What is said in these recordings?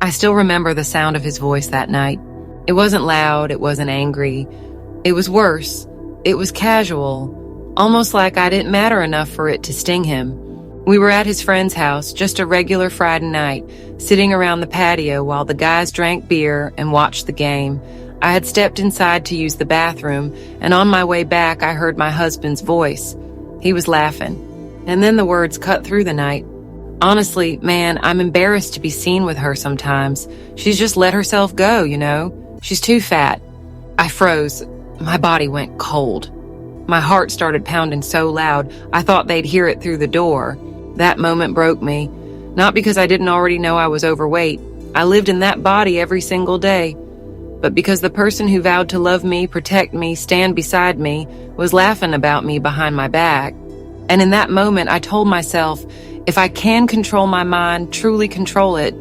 I still remember the sound of his voice that night. It wasn't loud, it wasn't angry. It was worse. It was casual, almost like I didn't matter enough for it to sting him. We were at his friend's house, just a regular Friday night, sitting around the patio while the guys drank beer and watched the game. I had stepped inside to use the bathroom, and on my way back, I heard my husband's voice. He was laughing. And then the words cut through the night. Honestly, man, I'm embarrassed to be seen with her sometimes. She's just let herself go, you know? She's too fat. I froze. My body went cold. My heart started pounding so loud, I thought they'd hear it through the door. That moment broke me. Not because I didn't already know I was overweight. I lived in that body every single day. But because the person who vowed to love me, protect me, stand beside me, was laughing about me behind my back. And in that moment, I told myself, if I can control my mind, truly control it,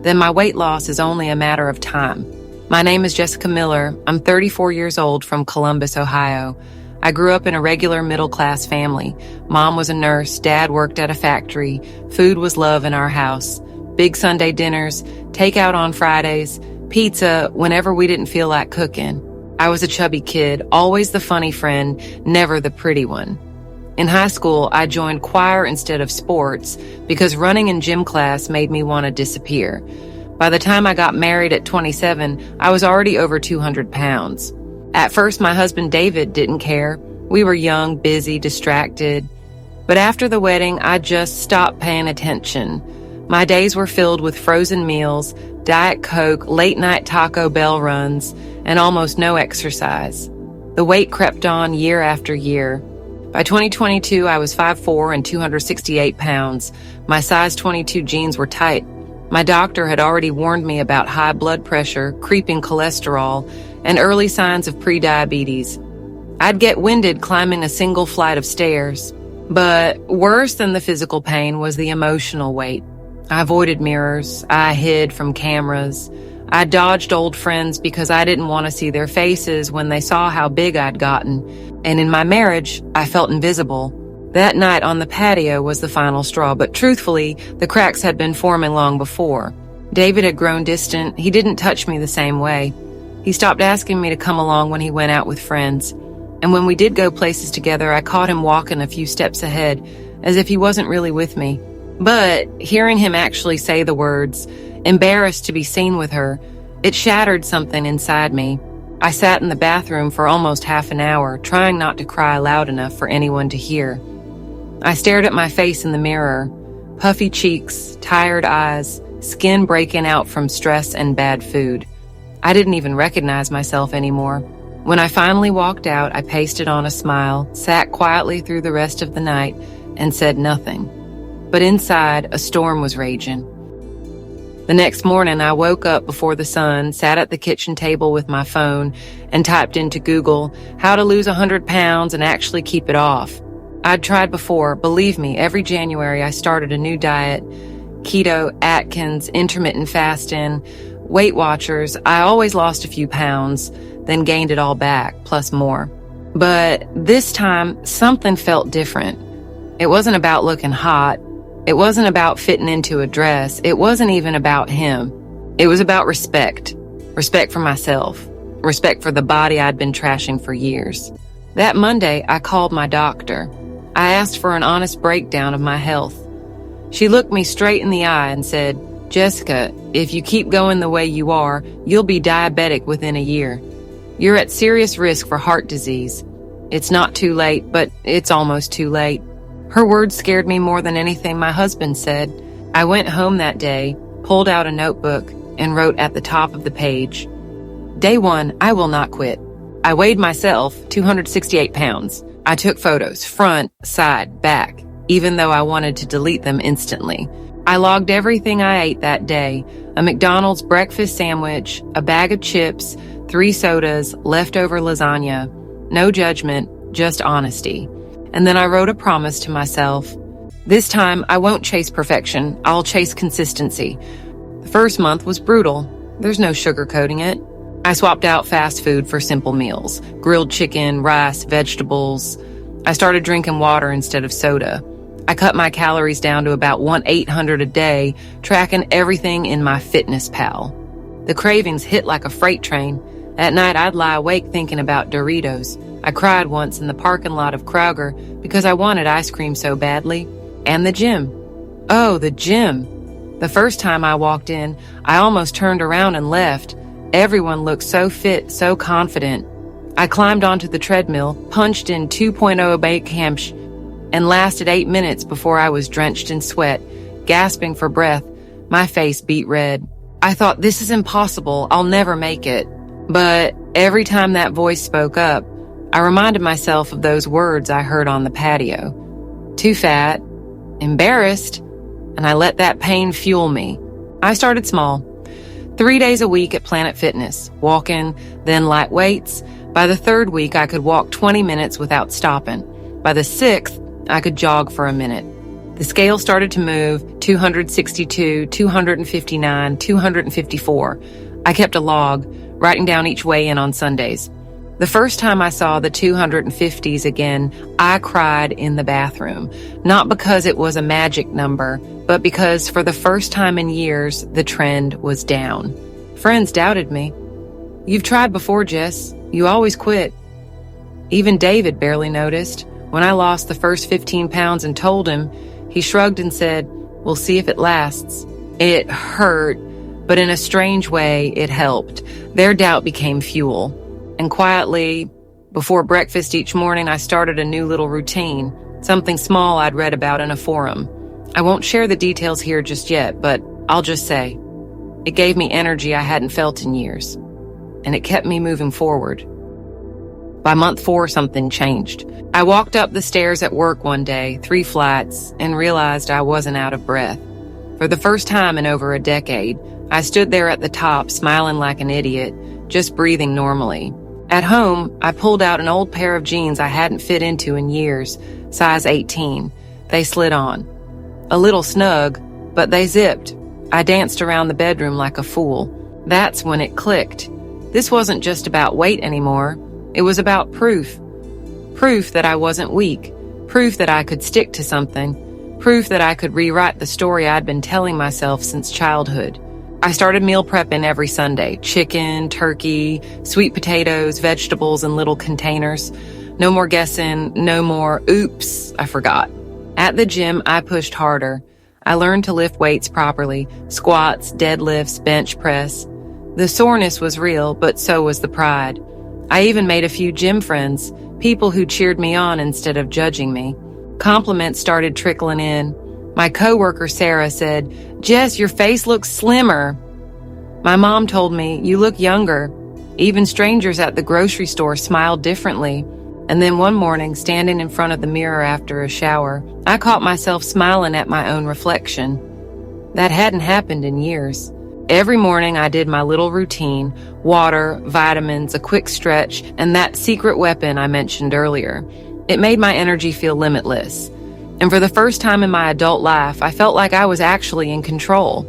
then my weight loss is only a matter of time. My name is Jessica Miller. I'm 34 years old from Columbus, Ohio. I grew up in a regular middle-class family. Mom was a nurse, Dad worked at a factory, food was love in our house. Big Sunday dinners, takeout on Fridays, pizza whenever we didn't feel like cooking. I was a chubby kid, always the funny friend, never the pretty one. In high school, I joined choir instead of sports because running in gym class made me want to disappear. By the time I got married at 27, I was already over 200 pounds. At first, my husband David didn't care. We were young, busy, distracted. But after the wedding, I just stopped paying attention. My days were filled with frozen meals, Diet Coke, late-night Taco Bell runs, and almost no exercise. The weight crept on year after year. By 2022, I was 5'4" and 268 pounds. My size 22 jeans were tight. My doctor had already warned me about high blood pressure, creeping cholesterol, and early signs of prediabetes. I'd get winded climbing a single flight of stairs. But worse than the physical pain was the emotional weight. I avoided mirrors. I hid from cameras. I dodged old friends because I didn't want to see their faces when they saw how big I'd gotten. And in my marriage, I felt invisible. That night on the patio was the final straw, but truthfully, the cracks had been forming long before. David had grown distant. He didn't touch me the same way. He stopped asking me to come along when he went out with friends. And when we did go places together, I caught him walking a few steps ahead, as if he wasn't really with me. But hearing him actually say the words, embarrassed to be seen with her, it shattered something inside me. I sat in the bathroom for almost half an hour, trying not to cry loud enough for anyone to hear. I stared at my face in the mirror, puffy cheeks, tired eyes, skin breaking out from stress and bad food. I didn't even recognize myself anymore. When I finally walked out, I pasted on a smile, sat quietly through the rest of the night, and said nothing. But inside, a storm was raging. The next morning, I woke up before the sun, sat at the kitchen table with my phone, and typed into Google, how to lose 100 pounds and actually keep it off. I'd tried before. Believe me, every January I started a new diet. Keto, Atkins, intermittent fasting, Weight Watchers. I always lost a few pounds, then gained it all back, plus more. But this time, something felt different. It wasn't about looking hot. It wasn't about fitting into a dress. It wasn't even about him. It was about respect. Respect for myself. Respect for the body I'd been trashing for years. That Monday, I called my doctor. I asked for an honest breakdown of my health. She looked me straight in the eye and said, Jessica, if you keep going the way you are, you'll be diabetic within a year. You're at serious risk for heart disease. It's not too late, but it's almost too late. Her words scared me more than anything my husband said. I went home that day, pulled out a notebook, and wrote at the top of the page, Day 1, I will not quit. I weighed myself, 268 pounds. I took photos, front, side, back, even though I wanted to delete them instantly. I logged everything I ate that day, a McDonald's breakfast sandwich, a bag of chips, 3 sodas, leftover lasagna. No judgment, just honesty. And then I wrote a promise to myself. This time, I won't chase perfection. I'll chase consistency. The first month was brutal. There's no sugarcoating it. I swapped out fast food for simple meals, grilled chicken, rice, vegetables. I started drinking water instead of soda. I cut my calories down to about 1/800 a day, tracking everything in my Fitness Pal. The cravings hit like a freight train. At night, I'd lie awake thinking about Doritos. I cried once in the parking lot of Kroger because I wanted ice cream so badly. And the gym. Oh, the gym. The first time I walked in, I almost turned around and left. Everyone looked so fit, so confident. I climbed onto the treadmill, punched in 2.0 bake camps, and lasted 8 minutes before I was drenched in sweat, gasping for breath. My face beat red. I thought, this is impossible. I'll never make it. But every time that voice spoke up, I reminded myself of those words I heard on the patio. Too fat, embarrassed, and I let that pain fuel me. I started small. 3 days a week at Planet Fitness, walking, then light weights. By the third week, I could walk 20 minutes without stopping. By the sixth, I could jog for a minute. The scale started to move, 262, 259, 254. I kept a log, writing down each weigh-in on Sundays. The first time I saw the 250s again, I cried in the bathroom. Not because it was a magic number, but because for the first time in years, the trend was down. Friends doubted me. You've tried before, Jess. You always quit. Even David barely noticed. When I lost the first 15 pounds and told him, he shrugged and said, we'll see if it lasts. It hurt, but in a strange way, it helped. Their doubt became fuel. And quietly, before breakfast each morning, I started a new little routine, something small I'd read about in a forum. I won't share the details here just yet, but I'll just say, it gave me energy I hadn't felt in years, and it kept me moving forward. By month 4, something changed. I walked up the stairs at work one day, 3 flights, and realized I wasn't out of breath. For the first time in over a decade, I stood there at the top, smiling like an idiot, just breathing normally. At home, I pulled out an old pair of jeans I hadn't fit into in years, size 18. They slid on. A little snug, but they zipped. I danced around the bedroom like a fool. That's when it clicked. This wasn't just about weight anymore. It was about proof. Proof that I wasn't weak. Proof that I could stick to something. Proof that I could rewrite the story I'd been telling myself since childhood. I started meal prepping every Sunday. Chicken, turkey, sweet potatoes, vegetables in little containers. No more guessing, no more, oops, I forgot. At the gym, I pushed harder. I learned to lift weights properly, squats, deadlifts, bench press. The soreness was real, but so was the pride. I even made a few gym friends, people who cheered me on instead of judging me. Compliments started trickling in. My coworker Sarah said, Jess, your face looks slimmer. My mom told me, you look younger. Even strangers at the grocery store smiled differently. And then one morning, standing in front of the mirror after a shower, I caught myself smiling at my own reflection. That hadn't happened in years. Every morning I did my little routine, water, vitamins, a quick stretch, and that secret weapon I mentioned earlier. It made my energy feel limitless. And for the first time in my adult life, I felt like I was actually in control.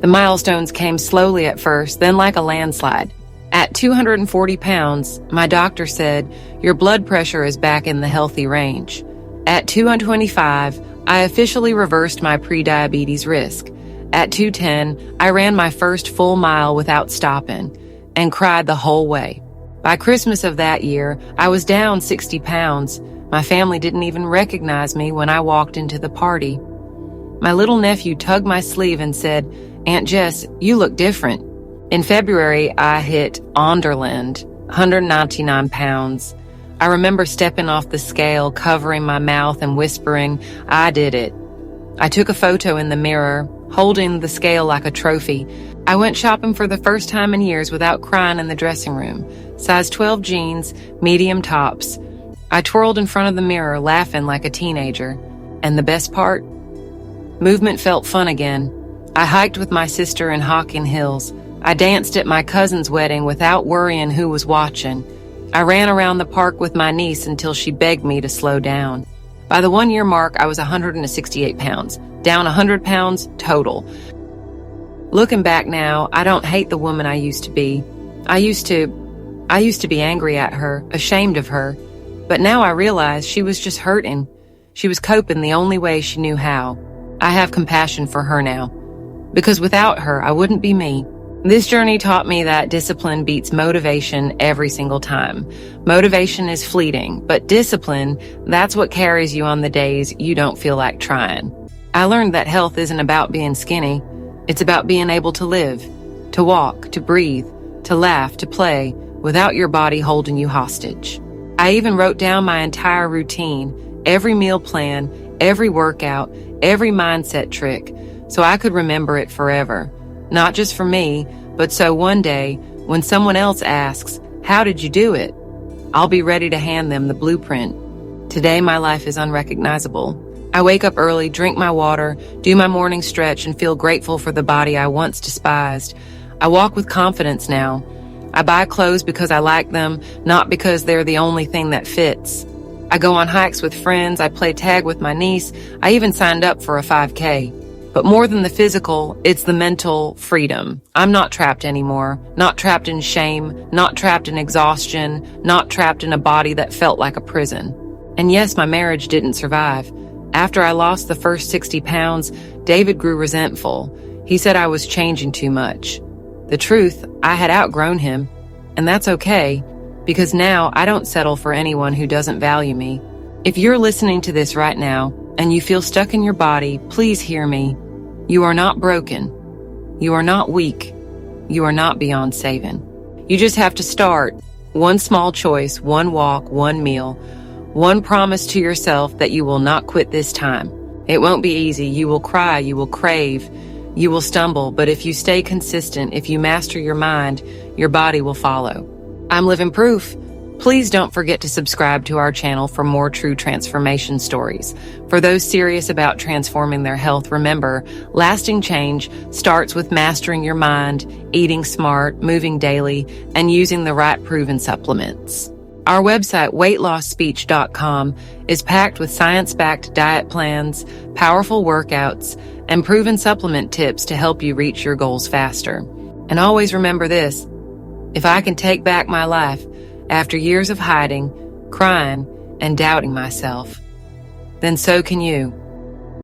The milestones came slowly at first, then like a landslide. At 240 pounds, my doctor said, your blood pressure is back in the healthy range. At 225, I officially reversed my pre-diabetes risk. At 210, I ran my first full mile without stopping and cried the whole way. By Christmas of that year, I was down 60 pounds. My family didn't even recognize me when I walked into the party. My little nephew tugged my sleeve and said, Aunt Jess, you look different. In February, I hit Onderland, 199 pounds. I remember stepping off the scale, covering my mouth and whispering, I did it. I took a photo in the mirror, holding the scale like a trophy. I went shopping for the first time in years without crying in the dressing room. Size 12 jeans, medium tops. I twirled in front of the mirror, laughing like a teenager. And the best part? Movement felt fun again. I hiked with my sister in Hocking Hills. I danced at my cousin's wedding without worrying who was watching. I ran around the park with my niece until she begged me to slow down. By the 1-year mark, I was 168 pounds, down 100 pounds total. Looking back now, I don't hate the woman I used to be. I used to be angry at her, ashamed of her. But now I realize she was just hurting. She was coping the only way she knew how. I have compassion for her now, because without her, I wouldn't be me. This journey taught me that discipline beats motivation every single time. Motivation is fleeting, but discipline, that's what carries you on the days you don't feel like trying. I learned that health isn't about being skinny. It's about being able to live, to walk, to breathe, to laugh, to play, without your body holding you hostage. I even wrote down my entire routine, every meal plan, every workout, every mindset trick, so I could remember it forever. Not just for me, but so one day, when someone else asks, "How did you do it?" I'll be ready to hand them the blueprint. Today, my life is unrecognizable. I wake up early, drink my water, do my morning stretch, and feel grateful for the body I once despised. I walk with confidence now. I buy clothes because I like them, not because they're the only thing that fits. I go on hikes with friends, I play tag with my niece, I even signed up for a 5K. But more than the physical, it's the mental freedom. I'm not trapped anymore. Not trapped in shame, not trapped in exhaustion, not trapped in a body that felt like a prison. And yes, my marriage didn't survive. After I lost the first 60 pounds, David grew resentful. He said I was changing too much. The truth, I had outgrown him. And that's okay, because now I don't settle for anyone who doesn't value me. If you're listening to this right now, and you feel stuck in your body, please hear me. You are not broken. You are not weak. You are not beyond saving. You just have to start. One small choice, one walk, one meal, one promise to yourself that you will not quit this time. It won't be easy. You will cry. You will crave. You will stumble. But if you stay consistent, if you master your mind, your body will follow. I'm living proof. Please don't forget to subscribe to our channel for more true transformation stories. For those serious about transforming their health, remember, lasting change starts with mastering your mind, eating smart, moving daily, and using the right proven supplements. Our website, weightlossspeech.com, is packed with science-backed diet plans, powerful workouts, and proven supplement tips to help you reach your goals faster. And always remember this: if I can take back my life, after years of hiding, crying, and doubting myself, then so can you.